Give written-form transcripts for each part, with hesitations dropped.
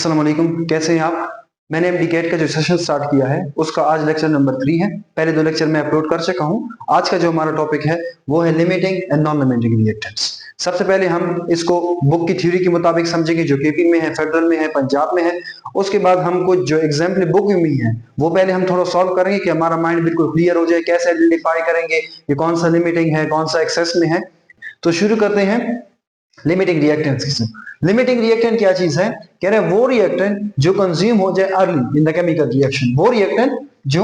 अस्सलाम वालेकुम, कैसे हैं आप। मैंने एमडीकेट का जो सेशन स्टार्ट किया है उसका आज लेक्चर नंबर 3 है। पहले 2 लेक्चर मैं अपलोड कर चुका हूं। आज का जो हमारा टॉपिक है वो है limiting and non limiting reactants. सबसे पहले हम इसको बुक की थ्योरी के मुताबिक समझेंगे जो केपी में है, फेडरल में है, पंजाब में है। उसके बाद हम कुछ जो एग्जाम्पल बुक में है वो पहले हम थोड़ा सॉल्व करेंगे कि हमारा माइंड बिल्कुल क्लियर हो जाए, कैसे आइडेंटिफाई करेंगे कि कौन सा लिमिटिंग है, कौन सा एक्सेस में है। तो शुरू करते हैं लिमिटिंग रिएक्टेंट्स की। लिमिटिंग रिएक्टेंट क्या चीज है? कह रहे हैं वो रिएक्टेंट जो कंज्यूम हो जाए early in the chemical reaction, वो रिएक्टेंट जो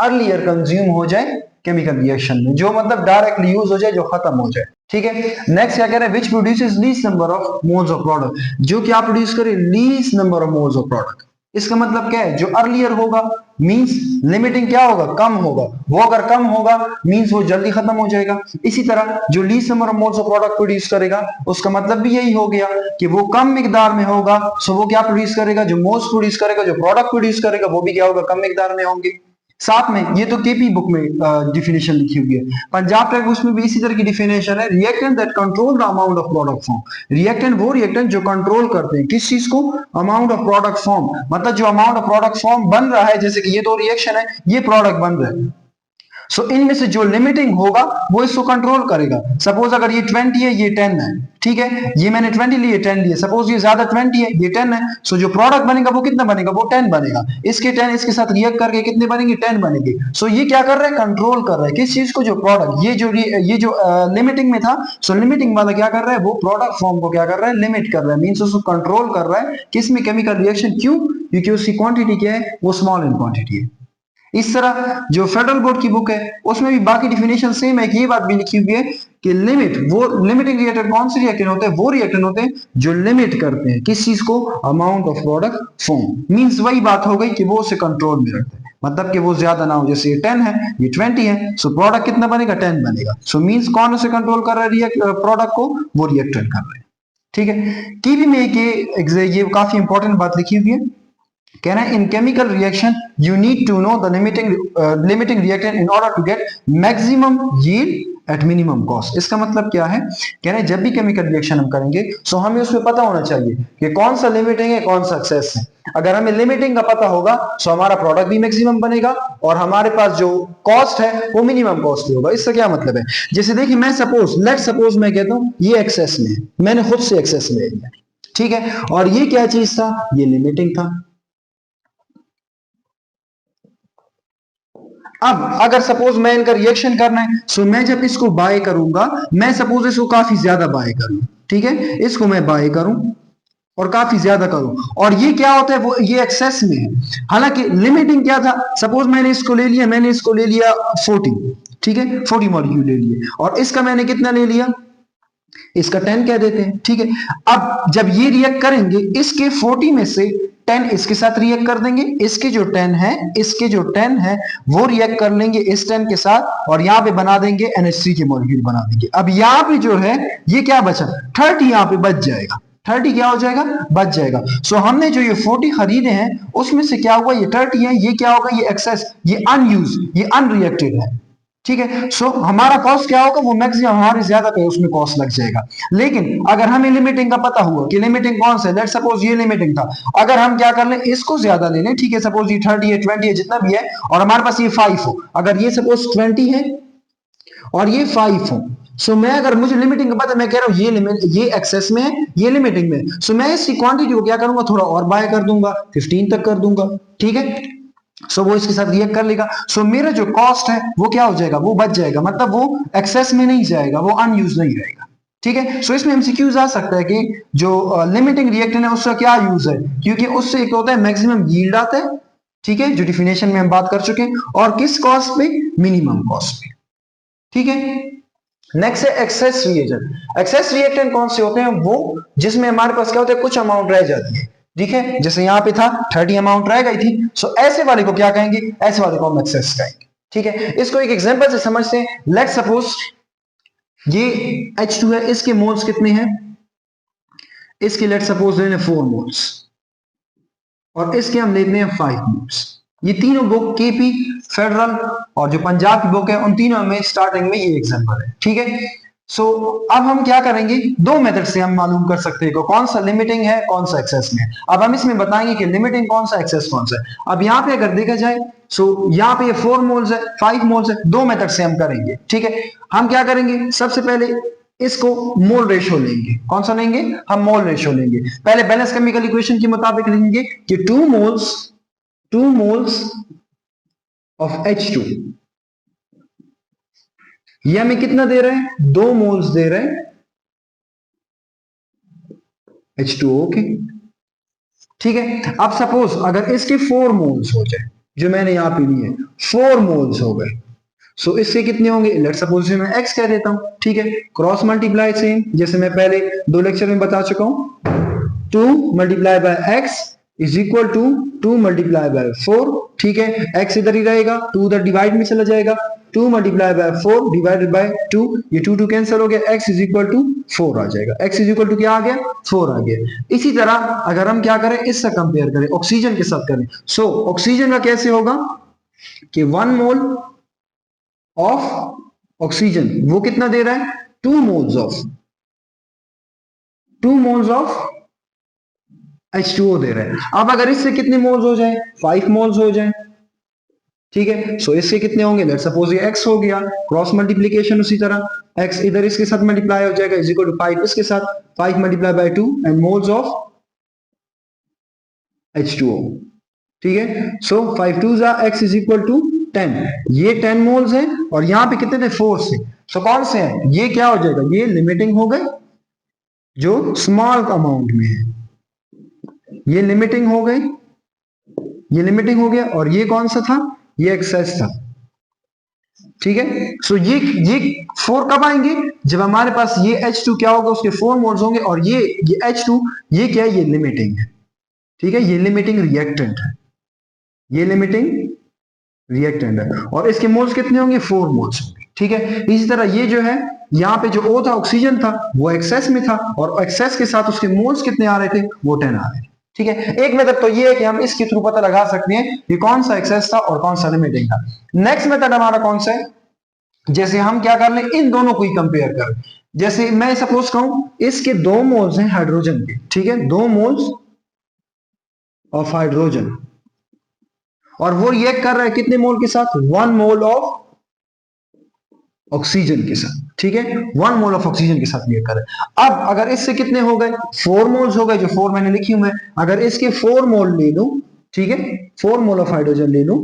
अर्लियर कंज्यूम हो जाए केमिकल रिएक्शन में, जो मतलब डायरेक्टली यूज हो जाए, जो खत्म हो जाए। ठीक है। नेक्स्ट क्या कह रहे हैं? Which produces least number of moles of product, जो क्या प्रोड्यूस करे? Least number of moles of product. इसका मतलब क्या है? जो अर्लियर होगा मींस लिमिटिंग क्या होगा? कम होगा। वो अगर कम होगा मींस वो जल्दी खत्म हो जाएगा। इसी तरह जो least number of moles of product produce करेगा उसका मतलब भी यही हो गया कि वो कम मिकदार में होगा, सो वो क्या प्रोड्यूस करेगा? जो मोल्स प्रोड्यूस करेगा, जो प्रोडक्ट प्रोड्यूस करेगा वो भी क्या होगा? कम मिकदार में होंगे। साथ में ये तो केपी बुक में डिफिनेशन लिखी हुई है। पंजाब टेक उसमें भी इसी तरह की डिफिनेशन है, reactant that control the amount of product form. Reactant वो रिएक्टेंट जो कंट्रोल करते हैं किस चीज को? Amount of product form. मतलब जो अमाउंट ऑफ प्रोडक्ट फॉर्म बन रहा है, जैसे कि ये तो रिएक्शन है, ये प्रोडक्ट बन रहा है, सो इनमें से जो लिमिटिंग होगा वो इसको कंट्रोल करेगा। सपोज अगर ये 20 है, ये 10 है, ठीक है, ये मैंने 20 लिए, 10 लिए, सपोज ये ज्यादा 20 है, ये 10 है, सो जो प्रोडक्ट बनेगा वो कितना बनेगा? वो 10 बनेगा। इसके 10 इसके साथ रिएक्ट करके कितने बनेंगे? 10 बनेंगे। सो ये क्या कर रहा है? कंट्रोल कर रहा है किस चीज को? जो प्रोडक्ट। ये जो लिमिटिंग में था, सो लिमिटिंग वाला क्या कर रहा है? वो प्रोडक्ट फॉर्म को क्या कर रहा है? लिमिट कर रहा है, मींस उसको कंट्रोल कर रहा है किस में? Chemical reaction. क्यों? क्योंकि उसकी क्वांटिटी क्या है? वो स्मॉल इन क्वांटिटी है। इस तरह जो फेडरल बोर्ड की बुक है उसमें भी बाकी डिफिनेशन सेम है कि ये बात भी लिखी हुई है कि लिमिट, वो लिमिटिंग रिएक्टेंट कौन से रिएक्टेंट होते हैं? वो रिएक्टेंट होते हैं जो लिमिट करते हैं किस चीज को? Amount of product form. Means वही बात हो गई कि वो उसे कंट्रोल में रखते हैं, मतलब कि वो ज्यादा ना हो। जैसे ये 10 है, ये 20 है, सो प्रोडक्ट कितना बनेगा? 10 बनेगा। सो मींस कौन उसे कंट्रोल कर रहा है? प्रोडक्ट को वो रिएक्टेंट कर रहे हैं। ठीक है। कीवी में ये काफी इंपॉर्टेंट बात लिखी हुई है, कह रहे हैं in chemical reaction you need to know the limiting reactant in order to get maximum yield at minimum cost. इसका मतलब क्या है? कह रहे हैं जब भी केमिकल रिएक्शन हम करेंगे सो हमें उसमें पता होना चाहिए कि कौन सा लिमिटिंग है, कौन सा एक्सेस है। अगर हमें लिमिटिंग का पता होगा सो हमारा प्रोडक्ट भी मैक्सिमम बनेगा और हमारे पास जो कॉस्ट है वो मिनिमम कॉस्ट होगा। इससे क्या मतलब है? जैसे देखिए, मैं सपोज मैं कहता हूं ये एक्सेस में है, मैंने खुद से एक्सेस ले लिया, ठीक है, और ये क्या चीज था? ये लिमिटिंग था। अब अगर सपोज मैं इनका रिएक्शन करना है, सो मैं जब इसको बाय करूंगा, मैं सपोज इसको काफी ज्यादा बाय करूं, ठीक है, इसको मैं बाय करूं और काफी ज्यादा करूं, और ये क्या होता है? वो ये एक्सेस में है। हालांकि लिमिटिंग क्या था? सपोज मैंने इसको ले लिया 40, ठीक है, 40 मॉलिक्यूल ले लिए, और इसका मैंने कितना ले लिया? इसका 10 कह देते हैं, ठीक है। अब जब ये रिएक्ट करेंगे, इसके 40 में से 10 इसके साथ रिएक्ट कर देंगे, इसके जो 10 है वो रिएक्ट कर लेंगे इस 10 के साथ, और यहां पे बना देंगे NH3 के मॉलिक्यूल बना देंगे। अब यहां पे जो है ये क्या बचा? 30 यहां पे बच जाएगा। 30 क्या हो जाएगा? बच जाएगा। सो हमने जो ये 40 खरीदे हैं उसमें से क्या हुआ? ये 30 है, ये क्या होगा? ये एक्सेस, ये अनयूज, ये अनरिएक्टेड है, ठीक है। सो हमारा कॉस्ट क्या होगा? वो मैक्सिमम हमारे ज्यादा पे उसमें कॉस्ट लग जाएगा। लेकिन अगर हमें लिमिटिंग का पता हुआ कि लिमिटिंग कौन सा है, लेट्स सपोज ये लिमिटिंग था, अगर हम क्या कर लें? इसको ज्यादा ले लें, ठीक है, सपोज ये 30 है, 20 है, जितना भी है, और हमारे पास ये 5 हो, अगर ये सपोज 20 है और ये 5 हो, सो मैं, अगर मुझे लिमिटिंग का पता, मैं कह रहा हूं ये एक्सेस में है, ये लिमिटिंग में, सो मैं इसकी क्वांटिटी को क्या करूंगा? थोड़ा और बाय कर दूंगा, 15 तक कर दूंगा, ठीक है। सो वो इसके साथ रिएक्ट कर लेगा, सो मेरा जो कॉस्ट है वो क्या हो जाएगा? वो बच जाएगा, मतलब वो एक्सेस में नहीं जाएगा, वो अनयूज नहीं रहेगा, ठीक है। सो इसमें एमसीक्यूज आ सकता है कि जो लिमिटिंग रिएक्टेंट है उसका क्या यूज है, क्योंकि उससे एक होता है मैक्सिमम यील्ड आता है, ठीक है, जो डिफिनेशन में हम बात कर चुके हैं, और किस कॉस्ट पे? मिनिमम कॉस्ट पे, ठीक है। नेक्स्ट है एक्सेस रिएजेंट। एक्सेस रिएक्टेंट कौन से होते हैं? वो जिसमें हमारे पास क्या होता है? कुछ अमाउंट रह जाती है, ठीक है, जैसे यहां पे था 30 अमाउंट रह गई थी, सो ऐसे वाले को क्या कहेंगे? ऐसे वाले को हम एक्सेस कहेंगे, ठीक है। इसको एक एग्जांपल से समझते हैं। लेट सपोज ये H2 है, इसके मोल्स कितने हैं? इसके लेट सपोज लेने 4 मोल्स, और इसके हम लेते हैं 5 मोल्स। ये तीनों बुक, केपी, फेडरल और जो पंजाब की बुक है, उन तीनों में स्टार्टिंग में ये एग्जांपल है, ठीक है। सो अब हम क्या करेंगे, दो मेथड से हम मालूम कर सकते हैं कि कौन सा लिमिटिंग है कौन सा एक्सेस में है। अब हम इसमें बताएंगे कि लिमिटिंग कौन सा एक्सेस कौन सा है। अब यहाँ पे अगर देखा जाए यहाँ पे 4 मोल्स है 5 मोल्स है, दो मेथड से हम करेंगे। ठीक है, हम क्या करेंगे, सबसे पहले इसको मोल रेशियो लेंगे। कौन सा लेंगे, हम मोल रेशियो लेंगे। पहले बैलेंस केमिकल इक्वेशन के मुताबिक लिखेंगे कि 2 मोल्स ऑफ H2 ये हमें कितना दे रहे हैं, 2 मोल्स दे रहे हैं H2O के। ठीक है, अब सपोज अगर इसके 4 मोल्स हो जाए, जो मैंने यहां पे ली है 4 मोल्स हो गए, सो इससे कितने होंगे, लेट सपोज मैं x कह देता हूं। ठीक है, क्रॉस मल्टीप्लाई सेम जैसे मैं पहले 2 लेक्चर में बता चुका हूं, 2 multiply by x is equal to 2 multiply by 4। ठीक है, x इधर ही रहेगा, 2 उधर डिवाइड में चला जाएगा, 2 मल्टीप्लाई बाय 4 डिवाइडेड बाय 2, ये 2 कैंसिल हो गया, x इज इक्वल टू 4 आ जाएगा। x इज इक्वल टू क्या आ गया, 4 आ गया। इसी तरह अगर हम क्या करें, इससे कंपेयर करें, ऑक्सीजन के साथ करें, सो ऑक्सीजन का कैसे होगा कि 1 मोल ऑफ ऑक्सीजन वो कितना दे रहा है, 2 मोल्स ऑफ H2O दे रहा है। अब अगर इससे कितने मोल्स हो जाए, 5 मोल्स हो जाए। ठीक है, सो इससे कितने होंगे, लेट्स सपोज ये x हो गया, क्रॉस मल्टीप्लिकेशन उसी तरह x इधर इसके साथ मल्टीप्लाई हो जाएगा इज इक्वल टू 5 इसके साथ, 5 multiply by 2 and moles of H2O। ठीक है, सो 5 2 x इज इक्वल टू 10, ये 10 मोल्स है और यहां पे कितने थे, 4 से, सो कौन से हैं, ये क्या हो जाएगा, ये लिमिटिंग हो गई जो स्मॉल अमाउंट में है, ये लिमिटिंग हो गई, ये लिमिटिंग हो गया, और ये कौन सा था, ये एक्सेस था। ठीक है, सो ये 4 कब आएंगे, जब हमारे पास ये H2 क्या होगा, उसके 4 मोल्स होंगे, और ये H2 ये क्या है, ये लिमिटिंग है। ठीक है, ये लिमिटिंग रिएक्टेंट है, ये लिमिटिंग रिएक्टेंट है, और इसके मोल्स कितने होंगे, 4 मोल्स होंगे। ठीक है, इसी तरह ये जो है यहाँ पे जो O था, ऑक्सीजन था, वो एक्सेस में था, और एक्सेस के साथ उसके मोल्स कितने आ रहे थे, वो 10 आ रहे थे। ठीक है, एक मेथड तो ये है कि हम इसके थ्रू पता लगा सकते हैं कि कौन सा एक्सेस था और कौन सा लिमिटिंग था। नेक्स्ट मेथड हमारा कौन सा है, जैसे हम क्या कर लें, इन दोनों को ही कंपेयर करें। जैसे मैं सपोज कहूं इसके 2 मोल्स हैं हाइड्रोजन के, ठीक है, 2 मोल्स ऑफ हाइड्रोजन, और वो रिएक्ट कर रहा है कितने मोल के साथ, 1 मोल ऑफ ऑक्सीजन के साथ। ठीक है, 1 मोल ऑफ ऑक्सीजन के साथ रिएक्ट कर रहा है। अब अगर इससे कितने हो गए, 4 मोल्स हो गए, जो 4 मैंने लिखी हूं मैं, अगर इसके 4 मोल ले लूं, ठीक है, 4 मोल ऑफ हाइड्रोजन ले लूं,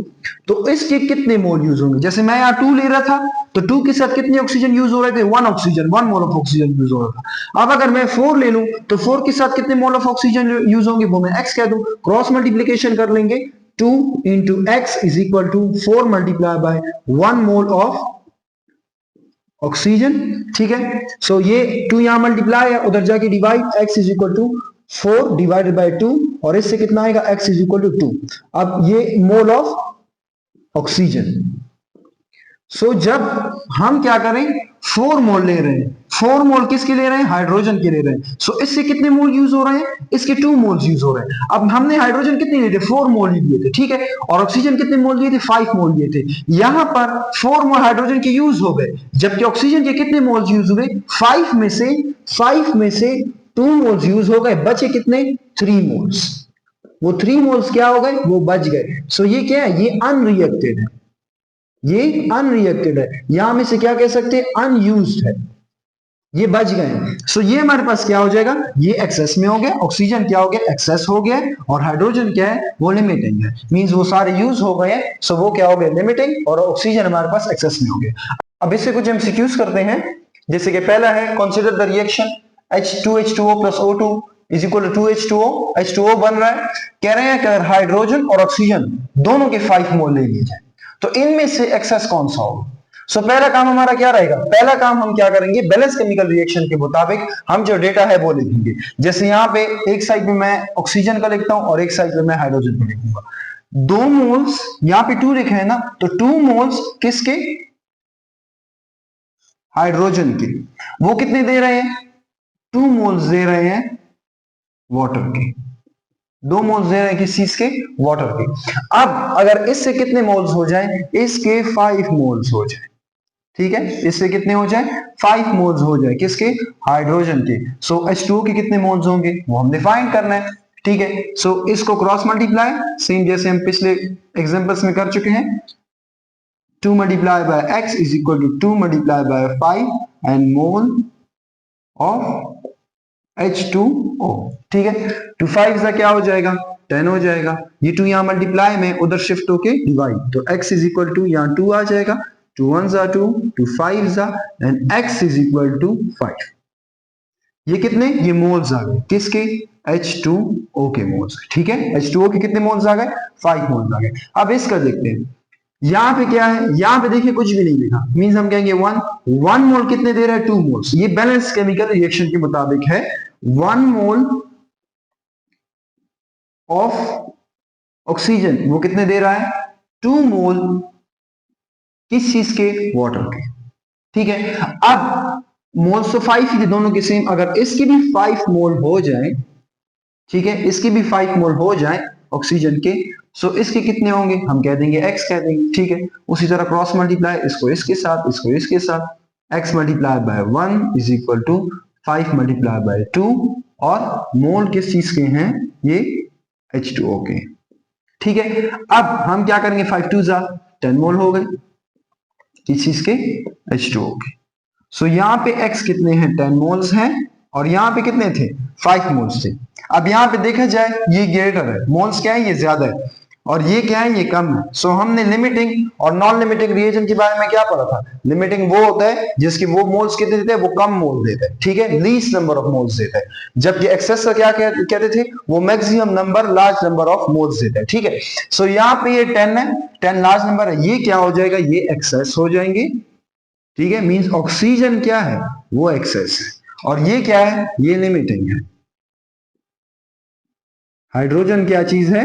तो इसके कितने मोल यूज होंगे, जैसे मैं यहाँ 2 ले रहा था, तो 2 के साथ कितने ऑक्सीजन यूज हो रहे थे, 1 oxygen, 1 mole of oxygen use हो रहा था। अब अगर मैं 4 ले लूं, तो 4 के साथ कितने मोल ऑफ ऑक्सीजन यूज होंगे, वो मैं x कह दूं, क्रॉस मल्टीप्लीकेशन कर लेंगे, 2 into x is equal to 4 multiply by 1 mole of oxygen. ठीक है, सो ये 2 यहां मल्टीप्लाई है, उधर जाके divide, x is equal to 4 divided by 2, और इससे कितना आएगा, x इज इक्वल टू 2। अब ये मोल ऑफ ऑक्सीजन। सो जब हम क्या करें, 4 मोल ले रहे हैं, 4 मोल किसके ले रहे हैं, हाइड्रोजन के ले रहे हैं, सो इससे कितने मोल यूज हो रहे हैं, इसके 2 मोल्स यूज हो रहे हैं। अब हमने हाइड्रोजन कितने लिए थे, 4 मोल ही लिए थे। ठीक है, और ऑक्सीजन कितने मोल लिए थे, 5 मोल लिए थे। यहां पर 4 मोल हाइड्रोजन के यूज हो गए, जबकि ऑक्सीजन के कितने मोल्स यूज हुए, 5 में से 2 मोल्स यूज हो गए, बचे कितने, 3 मोल्स। वो 3 मोल्स क्या हो गए, वो बच गए। सो ये क्या है, ये अनरिएक्टेड है, ये अनरिएक्टेड है, यहां में से क्या कह सकते हैं, अनयूज्ड है, ये बच गए। सो ये हमारे पास क्या हो जाएगा, ये एक्सेस में हो गया, ऑक्सीजन क्या हो गया, एक्सेस हो गया, और हाइड्रोजन क्या है, वो लिमिटिंग है, मींस वो सारे यूज हो गए, सो वो क्या हो गया, लिमिटिंग, और ऑक्सीजन हमारे पास एक्सेस में हो गया। अब इससे कुछ एमसीक्यूज करते हैं, जैसे कि पहला है, consider the reaction H2H2O plus O2 is equal to 2H2O, H2O बन रहा है, कह रहे हैं कि अगर हाइड्रोजन और ऑक्सीजन दोनों के 5 मोल ले लिए जाए, तो इनमें से एक्सेस कौन सा होगा। सो पहला काम हमारा क्या रहेगा, पहला काम हम क्या करेंगे, बैलेंस केमिकल रिएक्शन के मुताबिक हम जो डेटा है वो लिखेंगे। जैसे यहाँ पे एक साइड में मैं ऑक्सीजन का लिखता हूं और एक साइड में मैं हाइड्रोजन का लिखूंगा। 2 मोल्स यहाँ पे 2 लिखे हैं ना, तो 2 मोल्स किसके, हाइड्रोजन के, वो कितने दे रहे हैं, 2 मोल्स दे रहे हैं वाटर के, 2 मोल्स दे रहे हैं किस चीज के, वाटर के। अब अगर इससे कितने मोल्स हो जाए, इसके 5 मोल्स हो जाए, ठीक है, इससे कितने हो जाए 5 मोल्स हो जाए किसके, हाइड्रोजन के। सो H2O के कितने मोल्स होंगे वो हमने फाइंड करना है। ठीक है, सो इसको क्रॉस मल्टीप्लाई सेम जैसे हम पिछले एग्जांपल्स में कर चुके हैं, 2 multiplied by x is equal to 2 multiplied by 5 and mole of H2O। ठीक है, 2 5 का क्या हो जाएगा 10 हो जाएगा, ये 2 यहाँ मल्टीप्लाई में उधर शिफ्ट होके डिवाइड, तो x इज इक्वल टू यहाँ 2 आ जाएगा, 2 1 2 2 5 and x is equal to 5। ये कितने, ये मोल्स आ गए किसके, H2O के मोल्स। ठीक है, H2O के कितने मोल्स आ गए 5 मोल्स आ गए। अब इसका देखते हैं, यहाँ पे क्या है, यहाँ पे देखिए कुछ भी नहीं लिखा, मींस हम कहेंगे 1 मोल कितने दे रहा है 2 मोल्स। ये बैलेंस केमिकल रिएक्शन के मुताबिक है, 1 मोल ऑफ ऑक्सीजन वो कितने दे रहा है 2 मोल किस चीज के, वाटर के। ठीक है, अब मोल्स तो 5 ही थे दोनों के सेम, अगर इसके भी 5 मोल हो जाए, ठीक है, इसके भी 5 मोल हो जाए ऑक्सीजन के, सो इसके कितने होंगे, हम कह देंगे x कह देंगे। ठीक है, उसी तरह क्रॉस मल्टीप्लाई, इसको इसके साथ, इसको इसके साथ, x multiply by 1 is equal to 5 multiply by 2, और मोल किस चीज के हैं, ये H2O के। ठीक है, अब हम क्या करेंगे, 5 2 10 मोल हो गए किस चीज के, H2O के। सो यहाँ पे x कितने हैं 10 मोल्स हैं, और यहाँ पे कितने थे 5 मोल्स थे। अब यहाँ पे देखा जाए ये ग्रेटर है, मोल्स क्या है ये ज्यादा है, और ये क्या है ये कम है। सो हमने लिमिटिंग और नॉन लिमिटिंग रिएजेंट के बारे में क्या पढ़ा था, लिमिटिंग वो होता है जिसके वो मोल्स कितने देते हैं, वो कम मोल देते हैं। ठीक है, लीस्ट नंबर ऑफ मोल्स देते हैं, जबकि एक्सेस का क्या कहते थे, वो maximum number large number of moles देते हैं। ठीक है, सो यहाँ पे ये 10 है, 10 लार्ज नंबर है, ये क्या हो जाएगा, ये एक्सेस हो जाएंगे। ठीक है, मींस ऑक्सीजन क्या है वो एक्सेस है, और ये क्या है, ये लिमिटिंग है। हाइड्रोजन क्या चीज है,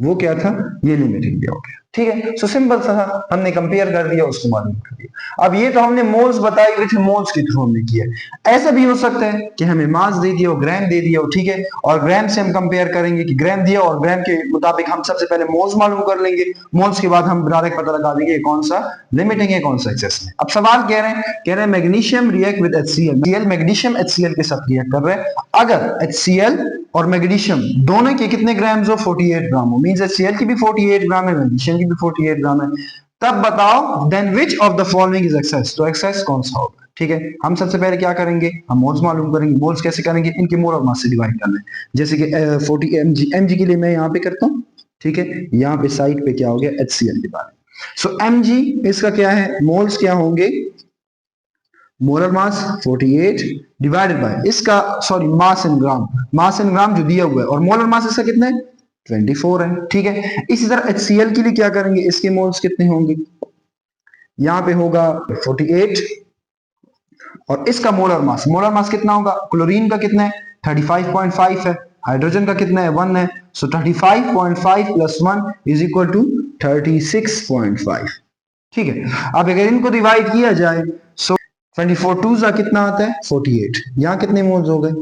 वो क्या था, ये लिमिटिंग भी हो गया। ठीक है, सो सिंपल सा हमने कंपेयर कर दिया, उसको मालूम कर दिया। अब ये तो हमने मोल्स बताई हुई थी, मोल्स के थ्रू हमने किया है। ऐसा भी हो सकता है कि हमें मास दे दिया हो, ग्राम दे दिया हो, ठीक है, और ग्राम से हम कंपेयर करेंगे कि ग्राम दिया, और ग्राम के मुताबिक हम सबसे पहले मोल्स मालूम कर लेंगे, मोल्स के बाद हम डायरेक्ट पता लगा देंगे कौन सा लिमिटिंग है कौन सा एक्सेस है। अब सवाल कह रहे हैं magnesium react with HCl, magnesium HCl के साथ रिएक्ट कर रहे हैं, अगर HCl और मैग्नीशियम दोनों के कितने ग्राम्स हो, 48 ग्राम हो, मींस HCl की भी 48 ग्राम है, मैग्नीशियम की भी 48 ग्राम है, तब बताओ then which of the following is excess, तो एक्सेस कौन सा होगा। ठीक है, हम सबसे पहले क्या करेंगे, हम मोल्स मालूम करेंगे। मोल्स कैसे करेंगे, इनके मोल और मास से डिवाइड करना है, जैसे कि 40 mg के लिए मैं यहाँ पे करता हूँ। ठीक है, यहाँ पे साइड पे क्या हो गया, HCl के बारे में। सो mg इसका क्या है, मोल्स क्या होंगे, मोलर मास 48 डिवाइडेड बाय इसका, सॉरी मास इन ग्राम, मास इन ग्राम जो दिया हुआ है, और मोलर मास इसका कितना है 24 है। ठीक है, इसी तरह HCl के लिए क्या करेंगे, इसके मोल्स कितने होंगे, यहाँ पे होगा 48, और इसका मोलर मास कितना होगा, क्लोरीन का कितना है 35.5 है, हाइड्रोजन का कितना है 1 है, सो 35.5 प्लस 1 इज इक्वल टू 36.5। ठीक है, अब अगर इनको डिवाइड किया जाए, सो 24 2 कितना आता है 48, यहाँ कितने मोल्स हो गए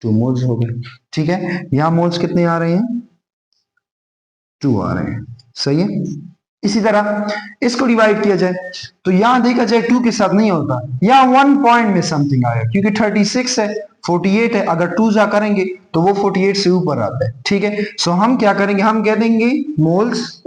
2 मोल्स हो गए। ठीक है, यहाँ मोल्स कितने आ रहे हैं 2 आ रहे हैं, सही है। इसी तरह इसको डिवाइड किया जाए, तो यहां देखा जाए 2 के साथ नहीं होता, यहाँ 1 पॉइंट में समथिंग आया, क्योंकि 36 है 48 है, अगर 2 जा करेंगे तो वो 48 से ऊपर आता है। ठीक है, सो हम क्या करेंगे, हम कह देंगे मोल्स,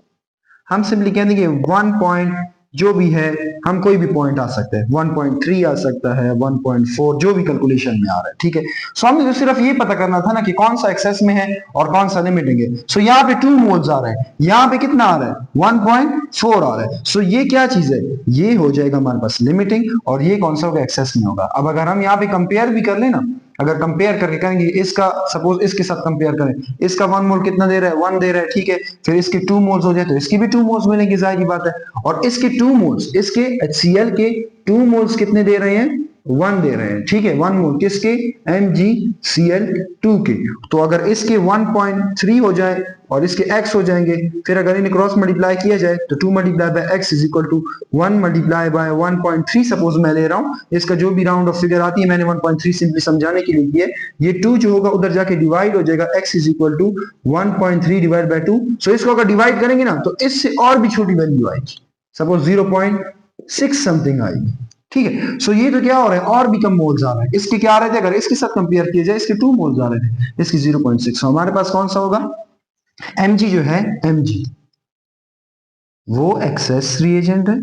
हम सिंपली कह देंगे 1 पॉइंट जो भी है, हम कोई भी पॉइंट आ सकता है, 1.3 आ सकता है, 1.4 जो भी कैलकुलेशन में आ रहा है। ठीक है, सो हमें तो सिर्फ ये पता करना था ना कि कौन सा एक्सेस में है और कौन सा लिमिटिंग है। सो यहाँ पे 2 मोल्स आ रहा है, यहाँ पे कितना आ रहा है 1.4 आ रहा है, सो ये क्या चीज है, ये हो जाएगा हमारे पास लिमिटिंग, और ये कौन सा होगा एक्सेस में होगा। अब अगर हम यहाँ पे कंपेयर भी कर लेना, अगर कंपेयर करके करेंगे, इसका सपोज इसके साथ कंपेयर करें, इसका 1 मोल कितना दे रहा है 1 दे रहा है, ठीक है, फिर इसके 2 मोल्स हो जाए तो इसकी भी 2 मोल्स मिलेंगे, जाहिर बात है, और इसके 2 मोल्स, इसके HCl के 2 मोल्स कितने दे रहे हैं 1 दे रहे हैं। ठीक है, 1 मोल किसके, MgCl2 के, तो अगर इसके 1.3 हो जाए और इसके x हो जाएंगे, फिर अगर इन्हें क्रॉस मल्टीप्लाई किया जाए तो 2 multiply by x is equal to 1 multiply by 1.3, suppose मैं ले रहा हूं, इसका जो भी राउंड ऑफ फिगर आती है मैंने 1.3 सिंपली समझाने के लिए किया, ये 2 जो होगा उधर जाके डिवाइड हो जाएगा, x is equal to 1.3 divide by 2। So इसको अगर डिवाइड करेंगे ना तो इससे और भी छोटी वैल्यू आएगी, सपोज 0. 6 समथिंग आएगी। ठीक है, सो ये तो क्या हो रहा है, और भी कम मोल्स आ रहा है। इसके क्या आ रहे थे, अगर इसके साथ कंपेयर किया जाए, इसके 2 मोल्स आ रहे थे, इसकी 0.6। हमारे पास कौन सा होगा, mg जो है, mg वो एक्सेस रिएजेंट है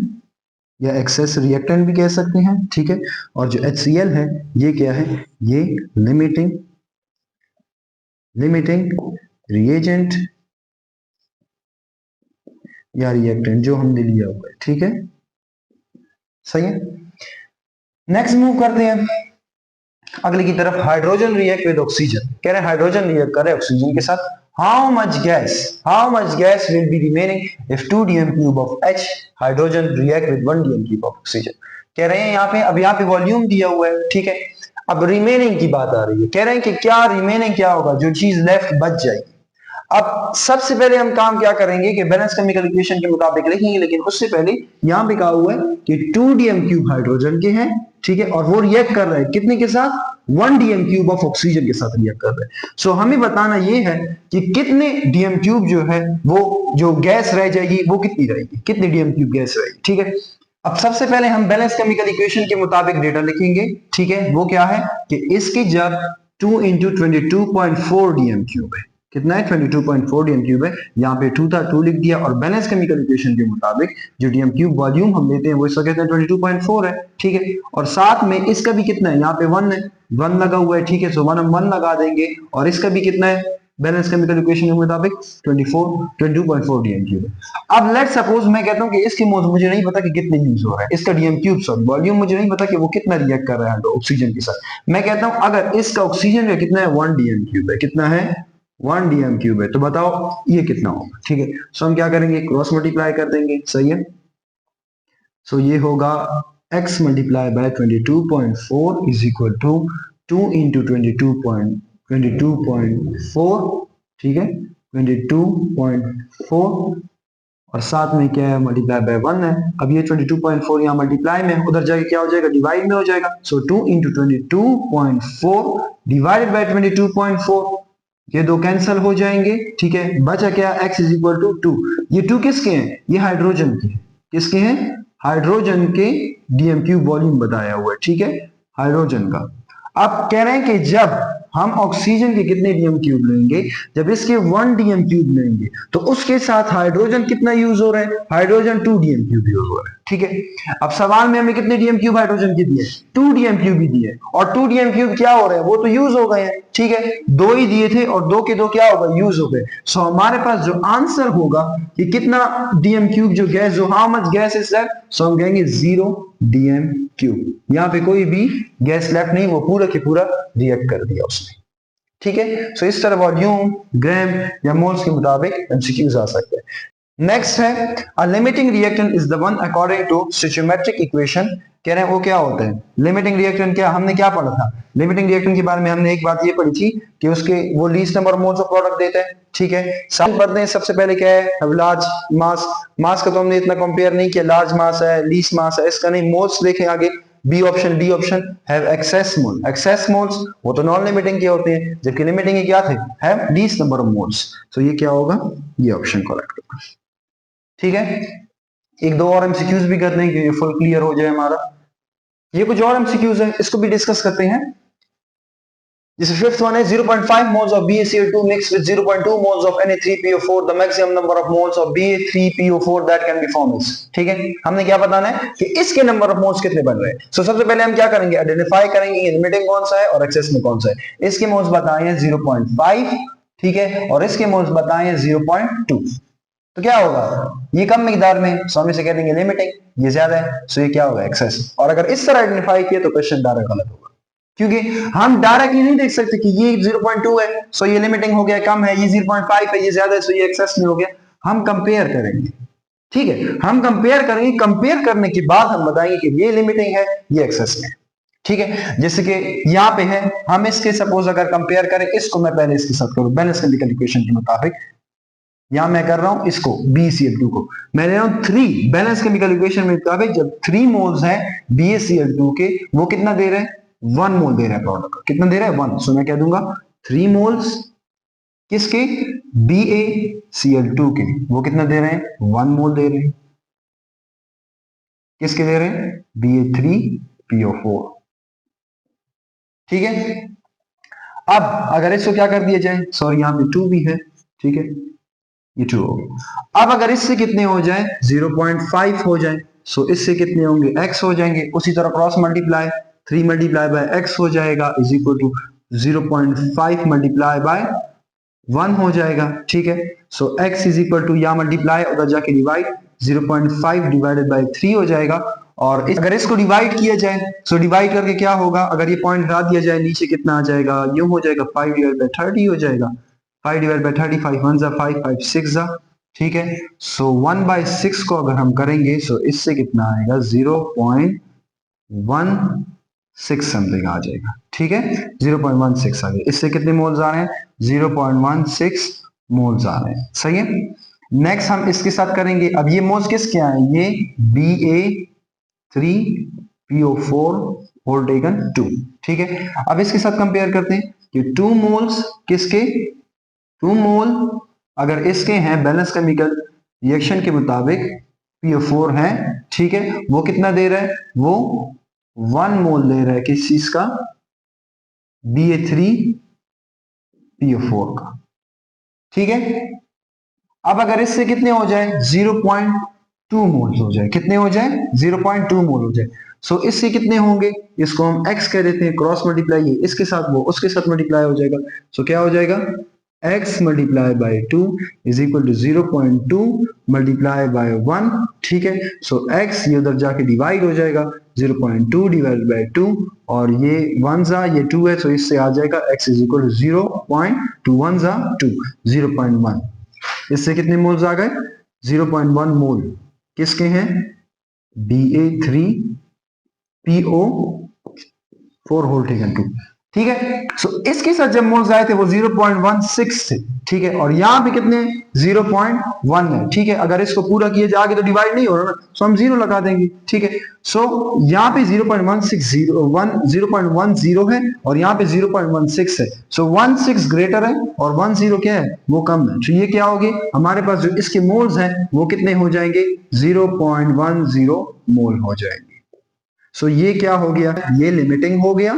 या एक्सेस रिएक्टेंट भी कह सकते हैं। ठीक है, और जो HCl है ये क्या है, ये लिमिटिंग रिएजेंट या रिएक्टेंट जो हमने लिया हुआ है। ठीक है, सही है। नेक्स्ट मूव करते हैं अगले की तरफ, हाइड्रोजन रिएक्ट विद ऑक्सीजन। कह रहे हैं हाइड्रोजन रिएक्ट करे ऑक्सीजन के साथ, how much gas will be remaining if 2 dm cube of H hydrogen react with 1 dm cube of oxygen. कह रहे हैं यहाँ पे, अब यहाँ पे वॉल्यूम दिया हुआ है। ठीक है, अब रिमेनिंग की बात आ रही है, कह रहे हैं कि क्या रिमेनिंग क्या होगा, जो चीज लेफ्ट बच जाएगी। अब सबसे पहले हम काम क्या करेंगे कि बैलेंस केमिकल इक्वेशन के मुताबिक लिखेंगे, लेकिन उससे पहले यहां पे कहा हुआ है कि 2 dm क्यूब हाइड्रोजन के हैं। ठीक है, और वो रिएक्ट कर रहे हैं कितने के साथ, 1 dm क्यूब ऑफ ऑक्सीजन के साथ रिएक्ट कर रहे हैं। सो हमें बताना ये है कि कितने डीएम क्यूब जो है, वो जो गैस रह जाएगी वो कितनी रहेगी, कितनी डीएम क्यूब गैस रहेगी। ठीक है, अब सबसे पहले हम बैलेंस केमिकल इक्वेशन के मुताबिक डेटा लिखेंगे। ठीक है, वो क्या है कि इसकी जब 2 इंटू 22.4 डीएम क्यूब है, कितना है, 22.4 डीएम क्यूब है। यहाँ पे 2 था, 2 लिख दिया, और बैलेंस केमिकल इक्वेशन के मुताबिक जो डीएम क्यूब वॉल्यूम हम लेते हैं वो इसका कहते हैं 22.4 है। ठीक है, और साथ में इसका भी कितना है, यहाँ पे 1 है, 1 लगा हुआ है। ठीक है, सो 1 हम 1 लगा देंगे, और इसका भी कितना है बैलेंस केमिकल इक्वेशन के मुताबिक 22.4 डीएम क्यूब है। अब लेट सपोज मैं कहता हूं कि इसकी मोल्स मुझे नहीं पता कि कितने यूज हो रहा है, इसका डीएम क्यूब सॉरी वॉल्यूम मुझे नहीं पता कि वो कितना रिएक्ट कर रहा है ऑक्सीजन के साथ। मैं कहता हूं अगर इसका ऑक्सीजन का कितना है, 1 डीएम क्यूब है, कितना है, 1 डीएम क्यूब है, तो बताओ ये कितना होगा। ठीक है, सो हम क्या करेंगे, क्रॉस मल्टीप्लाई कर देंगे। सही है, सो ये होगा x multiply by 22.4 is equal to 2 into 22.4। ठीक है, 22.4, और साथ में क्या है, मल्टीप्लाई बाय 1 है। अब ये 22.4 यहाँ मल्टीप्लाई में, उधर जाके क्या हो जाएगा, डिवाइड में हो जाएगा। सो 2 इंटू 22.4 डिवाइडेड बाय 22.4, ये दो कैंसिल हो जाएंगे। ठीक है, बचा क्या, x इज इक्वल टू 2। ये 2 किसके हैं, ये हाइड्रोजन के, किसके हैं, हाइड्रोजन के डीएम क्यूब वॉल्यूम बताया हुआ है। ठीक है, हाइड्रोजन का। अब कह रहे हैं कि जब हम ऑक्सीजन के कितने डीएम क्यूब लेंगे, जब इसके 1 डीएम क्यूब लेंगे तो उसके साथ हाइड्रोजन कितना यूज हो रहा है, हाइड्रोजन 2 डीएम क्यूब यूज हो रहा है। ठीक है, अब सवाल में हमें कितने डीएम क्यूब हाइड्रोजन के दिए, 2 डीएम क्यूब ही दिए, और 2 डीएम क्यूब क्या हो रहे हैं, वो तो यूज हो गए हैं। ठीक है, 2 ही दिए थे और 2 के 2 क्या होगा, यूज हो गए। सो हमारे पास जो आंसर होगा कि कितना डीएम क्यूब जो गैस, जो how much gas is left, so हम कहेंगे 0 डीएम क्यूब। यहाँ पे कोई भी गैस लेफ्ट नहीं, वो पूरा के पूरा रिएक्ट कर दिया उसने। ठीक है, सो इस तरह वॉल्यूम, ग्राम या मोल्स के मुताबिक एमसीक्यूज आ सकते हैं। नेक्स्ट है a limiting reactant is the one according to stoichiometric equation. कह रहे हैं वो क्या होता है लिमिटिंग रिएक्टेंट, क्या हमने क्या पढ़ा था लिमिटिंग रिएक्टेंट के बारे में, हमने एक बात ये पढ़ी थी कि उसके वो least number moles of product देते हैं। ठीक है, सब पढ़ते हैं, सबसे पहले क्या है, लार्ज मास। मास का तो हमने इतना कंपेयर नहीं किया, लार्ज मास है, लीस्ट मास है, इसका नहीं। मोल्स देखें आगे, B option, D option, have excess mole. Excess moles वो तो नॉन लिमिटिंग के होते हैं, जबकि लिमिटिंग के क्या थे, have least number of moles. तो ये क्या होगा, ये ऑप्शन करेक्ट होगा। ठीक है, एक दो और एमसीक्यूज भी कर देंगे, फुल क्लियर हो जाए हमारा। ये कुछ और एमसीक्यूज है, इसको भी डिस्कस करते हैं। जैसे फिफ्थ वन है 0.5 moles of BaCl2 mixed with 0.2 moles of Na3PO4, the maximum number of moles of Ba3PO4 that can be formed is। ठीक है, हमने क्या बताना है कि इसके नंबर ऑफ मोल्स कितने बन रहे हैं। सो सबसे पहले हम क्या करेंगे, आइडेंटिफाई करेंगे लिमिटिंग कौन सा है और एक्सेस में कौन सा है। इसके मोल्स बताए हैं 0.5, ठीक है, और इसके मोल्स बताए हैं 0.2। तो क्या होगा, ये कम मिकदार में, सो हम इसे कह देंगे लिमिटिंग, ये ज्यादा है, सो ये क्या होगा, एक्सेस। और अगर इस तरह आइडेंटिफाई किया तो क्वेश्चन डायरेक्ट गलत होगा, क्योंकि हम डायरेक्टली नहीं देख सकते कि ये 0.2 है सो ये लिमिटिंग हो गया, कम है, ये 0.5 है ये ज्यादा है सो ये एक्सेस में हो गया। हम कंपेयर करेंगे, ठीक है, हम कंपेयर करेंगे, कंपेयर करने के बाद हम बताएंगे कि ये लिमिटिंग है ये एक्सेस में। ठीक है, जैसे कि यहाँ पे है, हम इसके सपोज अगर कंपेयर करें, इसको मैं पहले इसके साथ करूं बैलेंस केमिकल इक्वेशन के मुताबिक, यहां मैं कर रहा हूं इसको BaCl2 को मैं ले रहा हूं 3 बैलेंस केमिकल इक्वेशन में मुताबिक जब 3 मोल्स हैं BaCl2 के, वो कितना दे रहे हैं, 1 मोल दे रहा है प्रोडक्ट का, कितना दे रहा है 1। सो मैं क्या दूंगा 3 मोल्स किसके, BaCl2 के, वो कितना दे रहे हैं 1 मोल दे रहे हैं। किसके दे रहे हैं? BA3PO4। ठीक है, अब अगर इसको क्या कर दिया जाए, सॉरी यहाँ पे 2 भी है, ठीक है, ये 2 हो गया। अब अगर इससे कितने हो जाए, 0.5 हो जाए, सो इससे कितने होंगे, x हो जाएंगे। उसी तरह cross multiply 3 multiply by x हो जाएगा is equal to 0.5 multiply by 1 हो जाएगा। ठीक है, so x is equal to, या मल्टीप्लाई उधर जाके डिवाइड, 0.5 डिवाइडेड बाय 3 हो जाएगा। और अगर इसको डिवाइड किया जाए, सो डिवाइड करके क्या होगा, अगर ये पॉइंट हटा दिया जाए नीचे कितना आ जाएगा, यूं हो जाएगा 5 डिवाइड बाय 30 हो जाएगा। 5 डिवाइड बाय 30, 5 1 जा 5, 5 6 जा। ठीक है, सो 1/6 को अगर हम करेंगे, सो इससे कितना आएगा, 0.16 समथिंग आ जाएगा। ठीक है, 0.16 आ गया। इससे कितने मोल्स आ रहे हैं, 0.16 मोल्स आ रहे हैं। सही है, नेक्स्ट हम इसके साथ करेंगे। अब ये मोल्स किसके आए, ये BA3PO4 होल टेकन 2। ठीक है, अब इसके साथ कंपेयर करते हैं कि 2 मोल्स किसके, 2 मोल अगर इसके हैं बैलेंस केमिकल रिएक्शन के मुताबिक PO4 है। ठीक है, वो कितना दे रहा है, वो 1 मोल दे रहा है किस चीज का, BA3PO4 का। ठीक है, अब अगर इससे कितने हो जाए, 0.2 मोल हो जाए, कितने हो जाए, 0.2 मोल हो जाए। सो इससे कितने होंगे, इसको हम x कह देते हैं, क्रॉस मल्टीप्लाई ये इसके साथ वो उसके साथ मल्टीप्लाई हो जाएगा। सो क्या हो जाएगा, x multiply by 2 is equal to 0.2 multiply by 1। ठीक है, सो x ये उधर जाके डिवाइड हो जाएगा, 0.2 डिवाइड बाय 2, और ये 1 जा ये 2 है, तो इससे आ जाएगा x इज इक्वल टू 0.2 1 जा 2, 0.1। इससे कितने मोल्स आ गए, 0.1 मोल किसके हैं, BA3PO4 होल टेकन 2। ठीक है, सो इसके साथ जब मोल्स आए थे वो 0.16 थे। ठीक है, और यहां पे कितने, 0.1 है। ठीक है, अगर इसको पूरा किया जाए आगे तो डिवाइड नहीं हो रहा ना, सो हम 0 लगा देंगे। ठीक है, सो यहाँ पे 0.10 है और यहाँ पे 0.16 है। सो 16 ग्रेटर है और 10 क्या है, वो कम है। तो ये क्या हो गए, हमारे पास जो इसके मोल्स हैं वो कितने हो जाएंगे, 0.10 मोल हो जाएंगे। सो ये क्या हो गया, ये लिमिटिंग हो गया।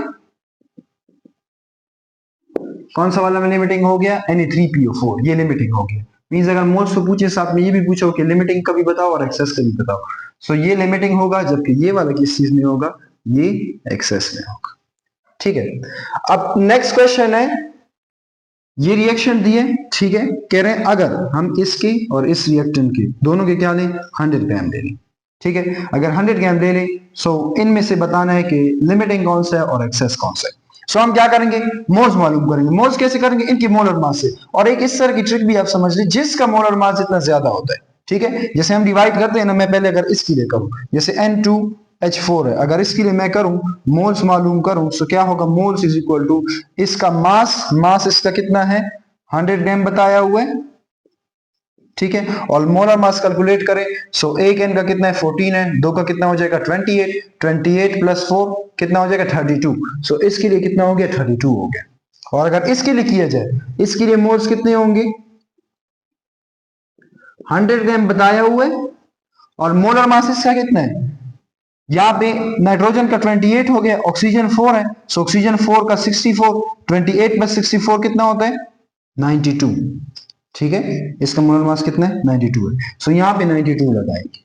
कौन सा वाला में लिमिटिंग हो गया, Na3PO4, ये लिमिटिंग हो गया। मींस अगर मोल्स को पूछे साथ में ये भी पूछो कि लिमिटिंग का भी बताओ और एक्सेस का भी बताओ, सो ये लिमिटिंग होगा, जबकि ये वाला किस चीज में होगा, ये एक्सेस में होगा। ठीक है, अब नेक्स्ट क्वेश्चन है, ये रिएक्शन दिए। ठीक है, कह रहे हैं अगर हम इसके और इस रिएक्टेंट के दोनों के क्या लें, 100 ग्राम ले लें। ठीक है, अगर 100 ग्राम ले लें, सो इनमें से बताना है कि लिमिटिंग कौन सा है और एक्सेस कौन सा है। सो हम क्या करेंगे, मोल्स मालूम करेंगे। मोल्स कैसे करेंगे, इनकी मोलर मास से। और एक इस तरह की ट्रिक भी आप समझ लीजिए, जिसका मोलर मास जितना ज्यादा होता है, ठीक है, जैसे हम डिवाइड करते हैं ना, मैं पहले अगर इसके लिए करूं, जैसे N2H4 है, अगर इसके लिए मैं करूं मोल्स मालूम करूं, तो क्या होगा, मोल्स इज इक्वल टू इसका मास इसका कितना है, 100 ग्राम बताया हुआ है। ठीक है, और मोलर मास कैलकुलेट करें, सो एक n का कितना है, 14 है, दो का कितना हो जाएगा, 28, 28 प्लस 4 कितना हो जाएगा, 32। सो इसके लिए कितना हो गया, 32 हो गया। और अगर इसके लिए किया जाए, इसके लिए मोल्स कितने होंगे, 100 ग्राम बताया हुआ है, और मोलर मास इसका कितना है, यहाँ पे नाइट्रोजन का 28 हो गया, ऑक्सीजन 4 है, सो ऑक्सीजन 4 का 64, 28 प्लस 64 कितना होता है, 92। ठीक है, इसका मोलर मास कितना है, 92 है। सो यहाँ पे 92 लगाएंगे।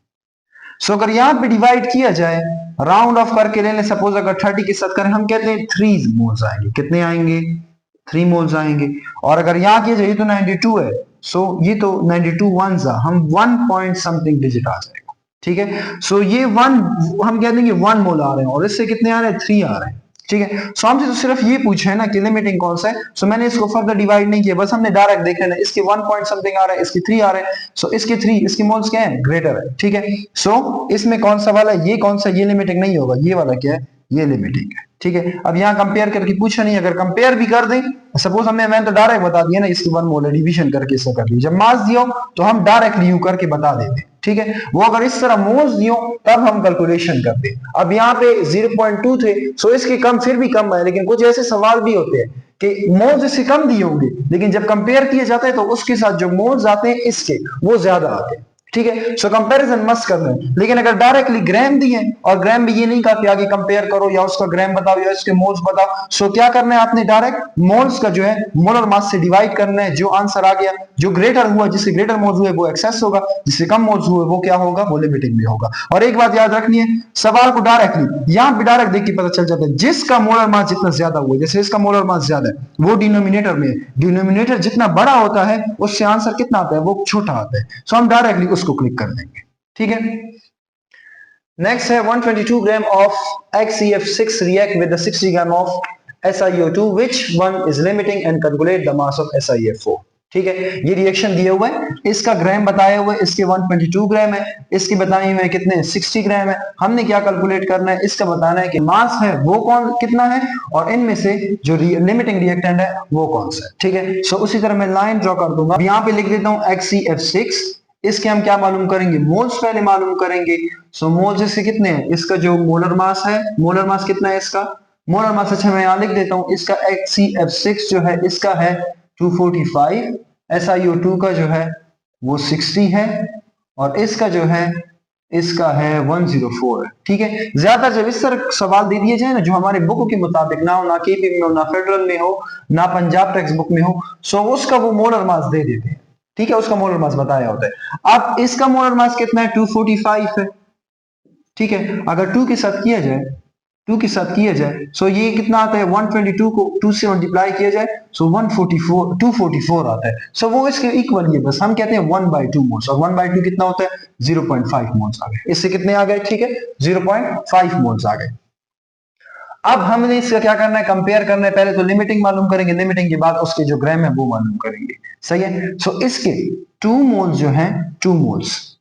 सो अगर यहाँ पे डिवाइड किया जाए, राउंड ऑफ करके ले लें, सपोज अगर 30 के साथ करें, हम कहते हैं 3 मोल्स आएंगे। कितने आएंगे, 3 मोल्स आएंगे। और अगर यहाँ किया जाए, ये तो 92 है, सो ये तो 92 1 हम 1 पॉइंट समथिंग डिजिट आ जाएगा। ठीक है, सो ये 1 हम कह देंगे 1 मोल आ रहे हैं, और इससे कितने आ रहे हैं, 3 आ रहे हैं। ठीक है, सो हमसे तो सिर्फ ये पूछा है ना कि लिमिटिंग कौन सा है। सो मैंने इसको फर्दर डिवाइड नहीं किया, बस हमने डायरेक्ट देखा है ना, इसके 1 पॉइंट समथिंग आ रहा है, इसके 3 आ रहे हैं। सो इसके 3 इसके मोल्स क्या है, ग्रेटर है। ठीक है, सो इसमें कौन सा वाला, ये कौन सा, ये लिमिटिंग नहीं होगा, ये वाला क्या है, ये लिमिटिंग है। ठीक है, अब यहाँ कंपेयर करके पूछा नहीं, अगर कंपेयर भी कर दें, सपोज मैंने तो डायरेक्ट बता दिया ना, इसकी 1 मोल है, डिवीजन करके इसका कर लिया। जब मास दियो तो हम डायरेक्टली यू करके बता देते। ठीक है, वो अगर इस तरह मोल्स दियो तब हम कैलकुलेशन करते। अब यहाँ पे 0.2 थे, सो इसके कम फिर भी कम है, लेकिन कुछ ऐसे सवाल भी होते हैं कि मोल्स इससे कम दिए होंगे, लेकिन जब कंपेयर किया जाता है तो उसके साथ जो मोल्स आते हैं इसके वो ज्यादा आते हैं। ठीक है। सो कंपैरिजन मस्त करना है, लेकिन अगर डायरेक्टली ग्राम दिए और ग्राम भी ये नहीं कहा कि आगे कंपेयर करो या उसका ग्राम बताओ या इसके मोल्स बताओ, सो क्या करना है आपने डायरेक्ट मोल्स का जो है मोलर मास से डिवाइड करना है। जो आंसर आ गया, जो ग्रेटर हुआ, जिससे ग्रेटर मोल्स हुए वो एक्सेस होगा, जिससे कम मोल्स हुए वो क्या होगा, वो लिमिटिंग भी होगा। और एक बात याद रखनी है, सवाल को डायरेक्टली यहां पे डायरेक्ट देख के पता चल जाता है, जिसका मोलर मास जितना ज्यादा हुआ, जैसे इसका मोलर मास ज्यादा है वो डिनोमिनेटर में, डिनोमिनेटर जितना बड़ा होता है उससे आंसर कितना आता है, वो छोटा आता है। सो हम डायरेक्टली उसको क्लिक कर देंगे, ठीक है। नेक्स्ट है 122 gram of XeF6 react with 60 gram of SiO2 which one is limiting and calculate the mass of SiF4। ठीक है, ये रिएक्शन दिया हुआ है, इसका ग्राम बताया हुआ है, इसके 122 ग्राम है, इसकी बताई हुई है कितने 60 ग्राम है। हमने क्या कैलकुलेट करना है, इसका बताना है कि मास है वो कौन कितना है और इनमें से जो लिमिटिंग रिएक्टेंट है वो कौन सा है। ठीक है, सो उसी तरह मैं लाइन ड्रॉ कर दूंगा, यहाँ पे लिख देता हूँ XeF6। इसके हम क्या मालूम करेंगे, मोल्स पहले मालूम करेंगे। सो मोल्स इसके कितने हैं, इसका जो मोलर मास है, मोलर मास कितना है इसका, मोलर मास, अच्छा मैं यहां लिख देता हूं, इसका XeF6 जो है इसका है 245, SiO2 का जो है वो 60 है और इसका जो है इसका है 104 है। ठीक है, ज्यादा जब इस तरह सवाल दे दिए जाए ना जो हमारे बुक के मुताबिक ना हो, ना केपी में हो, ना फेडरल में हो, ना पंजाब टेक्स्ट बुक में हो, सो उसका वो मोलर मास दे देते हैं। ठीक है, उसका मोलर मास बताया होता है। अब इसका मोलर मास कितना है, 245 है। ठीक है, अगर 2 के साथ किया जाए, 2 के साथ किया जाए, सो ये कितना आता है, 122 को 2 से मल्टीप्लाई किया जाए, सो 144 244 आता है। सो वो इसके इक्वल ही है, बस हम कहते हैं 1/2 मोल्स, और 1/2 कितना होता है, 0.5 मोल्स आ गए। इससे कितने आ गए, ठीक है 0.5 मोल्स आ गए। अब हमने इसका क्या करना है, कंपेयर करना है। पहले तो लिमिटिंग मालूम करेंगे, लिमिटिंग के बाद उसके जो ग्राम है वो मालूम करेंगे। सही है, सो इसके 2 मोल्स जो हैं, 2 मोल्स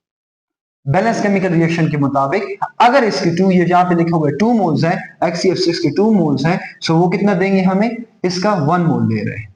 बैलेंस केमिकल रिएक्शन के मुताबिक, अगर इसके 2, ये जहां पे लिखा हुआ है 2 मोल्स हैं, XeF6 के 2 मोल्स हैं, सो वो कितना देंगे हमें, इसका 1 मोल दे रहे हैं।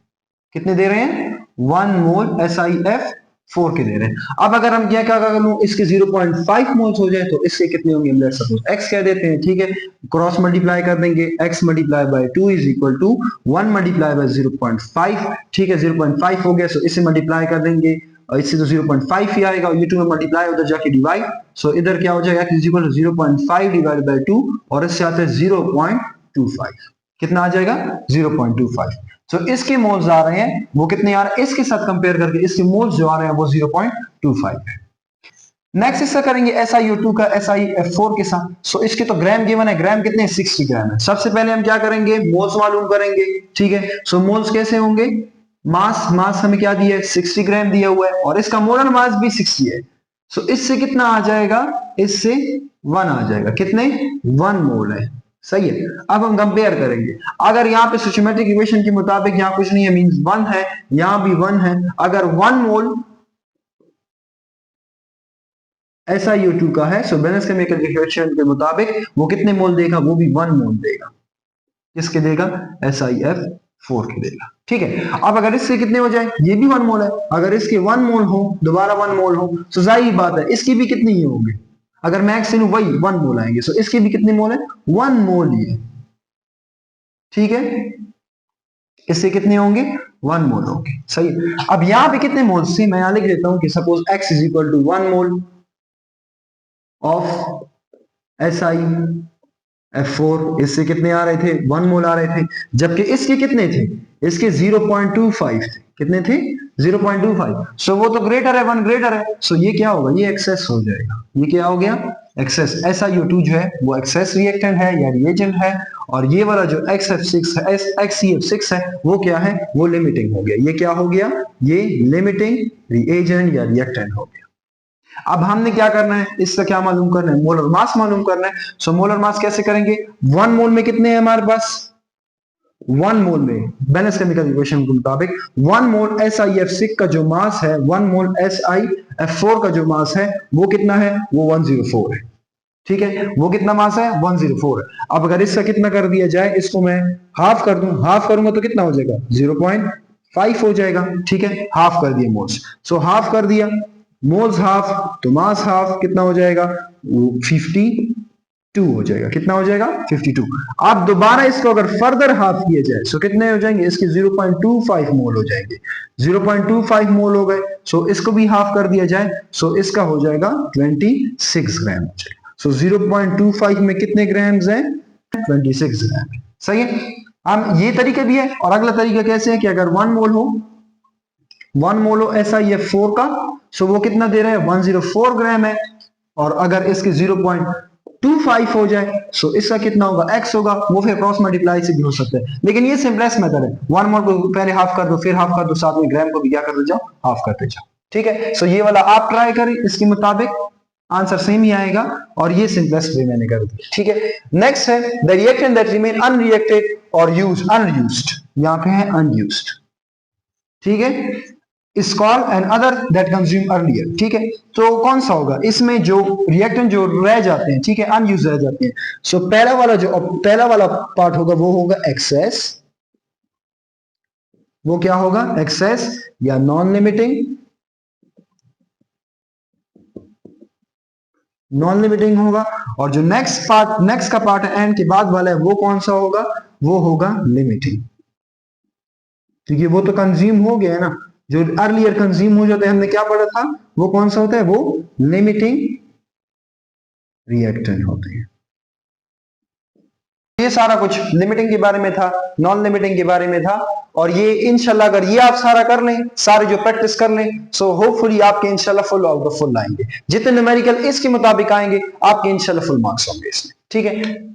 कितने दे रहे हैं, 1 मोल SiF4 के दे रहे हैं। अब अगर हम क्या कर लूं, इसके 0.5 मोल्स हो जाए तो इसके कितने होंगे, लेट्स सपोज x कह देते हैं। ठीक है, क्रॉस मल्टीप्लाई कर देंगे, x multiply by 2 is equal to 1 multiply by 0.5। ठीक है, 0.5 हो गया, सो इसे मल्टीप्लाई कर देंगे और इससे तो 0.5 ही आएगा, और ये 2 में मल्टीप्लाई उधर जाके डिवाइड, सो इधर क्या हो जाएगा, x is equal to 0.5 divide by 2 और इससे आता है 0.25। कितना आ जाएगा, 0.25। सो इसके मोल्स आ रहे हैं वो कितने आ रहे हैं, इसके साथ कंपेयर करके इसके मोल्स जो आ रहे हैं वो 0.25 है। नेक्स्ट इसका करेंगे SiO2 का SiF4 के साथ। सो इसके तो ग्राम गिवन है, ग्राम कितने 60 ग्राम है। सबसे पहले हम क्या करेंगे, मोल्स मालूम करेंगे। ठीक है, सो मोल्स कैसे होंगे, मास हमें क्या दिया है, 60 ग्राम दिया हुआ है और इसका मोलर मास भी 60 है। सो इससे कितना आ जाएगा, इससे 1 आ जाएगा, कितने 1 मोल है। सही है, अब हम कंपेयर करेंगे। अगर यहाँ पे सिस्टमैटिक इक्वेशन के मुताबिक यहाँ कुछ नहीं है, मींस 1 है, यहाँ भी 1 है। अगर 1 मोल SiO2 का है, सो बैलेंस केमिकल रिएक्शन के मुताबिक वो कितने मोल देगा, वो भी 1 मोल देगा। किसके देगा, SiF4 के देगा। ठीक है, अब अगर इससे कितने हो जाए, ये भी 1 मोल है, अगर इसके 1 मोल हो, दोबारा 1 मोल हो, तो जाहिर बात है इसकी भी कितनी ही होंगे। अगर मैं x लूं वही 1 मोल आएंगे, सो इसके भी कितने मोल है, 1 मोल ही है। ठीक है, इससे कितने होंगे, 1 मोल होंगे। सही है, अब यहां पे कितने मोल से मैं यहां लिख देता हूं कि suppose x is equal to 1 mole of SiF4। इससे कितने आ रहे थे, 1 मोल आ रहे थे, जबकि इसके कितने थे, इसके 0.25 थे। कितने थे, 0.25। सो वो तो ग्रेटर है, 1 ग्रेटर है, सो ये क्या होगा, ये एक्सेस हो जाएगा। ये क्या हो गया, एक्सेस। SiO2 जो है वो एक्सेस रिएक्टेंट है या रिएजेंट है, और ये वाला जो XeF6 है वो क्या है, वो लिमिटिंग हो गया। ये क्या हो गया, ये लिमिटिंग रिएजेंट या रिएक्टेंट हो गया। अब हमने क्या करना है, इसका क्या मालूम करना है, मोलर मास मालूम करना है। सो मोलर मास कैसे करेंगे, 1 मोल में कितने हैं हमारे पास, 1 मोल में बैलेंस केमिकल इक्वेशन के मुताबिक 1 मोल SiF6 का जो मास है, 1 मोल SiF4 का जो मास है वो कितना है, वो 104 है। ठीक है, वो कितना मास है, 104 है। अब अगर इसका कितना कर दिया जाए, इसको मैं हाफ कर दूं, हाफ करूंगा तो कितना हो जाएगा, 0.5 हो जाएगा। ठीक है, हाफ कर दिया मोल्स, सो हाफ कर दिया, मोल्स हाफ तो मास हाफ, कितना हो जाएगा 50 2 हो जाएगा। कितना हो जाएगा? 52। आप दोबारा इसको अगर फर्दर हाफ किया जाए सो कितने हो जाएंगे? इसके 0.25 मोल हो जाएंगे। 0.25 मोल हो गए, सो इसको भी हाफ कर दिया जाए सो इसका हो जाएगा 26 ग्राम हो जाएगा। सो 0.25 में कितने ग्राम्स हैं? 26 ग्राम। सही है। हम ये तरीके भी है, और अगला तरीका कैसे है कि अगर 1 मोल हो, 1 मोल हो SiF4 का, सो वो कितना दे रहा है? 104 ग्राम है। और अगर इसके 0.25 हो जाए सो इसका कितना होगा? x होगा। वो फिर क्रॉस मल्टीप्लाई से भी हो सकता है, लेकिन ये सिंपलेस्ट मेथड है। 1 मोल को पहले हाफ कर दो, फिर हाफ कर दो, साथ में ग्राम को भी क्या करते जाओ? हाफ करते जाओ। ठीक है। सो ये वाला आप ट्राई करें, इसके मुताबिक आंसर सेम ही आएगा, और ये सिंपलेस्ट वे मैंने कर दिया। ठीक है। नेक्स्ट है the reactant that remain unreacted और यूज अनयूज्ड। यहां पे है अनयूज्ड। ठीक है। Is called an other that consume earlier. ठीक है। तो कौन सा होगा इसमें? जो रिएक्टेंट जो रह जाते हैं, ठीक है, अनयूज रह जाते हैं। सो पहला वाला पार्ट होगा वो होगा एक्सेस। वो क्या होगा? एक्सेस या नॉन लिमिटिंग। नॉन लिमिटिंग होगा। और जो नेक्स्ट का पार्ट है एंड के बाद वाला है, वो कौन सा होगा? वो होगा लिमिटिंग। क्योंकि वो तो कंज्यूम हो गया है ना। जो अर्लियर कंज्यूम हो जाते हैं, हमने क्या पढ़ा था? वो कौन सा होता है? वो लिमिटिंग रिएक्टेंट होते हैं। ये सारा कुछ लिमिटिंग के बारे में था, नॉन लिमिटिंग के बारे में था। और ये इंशाल्लाह अगर ये आप सारा कर लें, सारे जो प्रैक्टिस कर लें, सो होपफुली आपके इंशाल्लाह फुल आउट ऑफ फुल आएंगे। जितने न्यूमेरिकल इसके मुताबिक आएंगे आपके इंशाल्लाह फुल मार्क्स होंगे इसमें। ठीक है।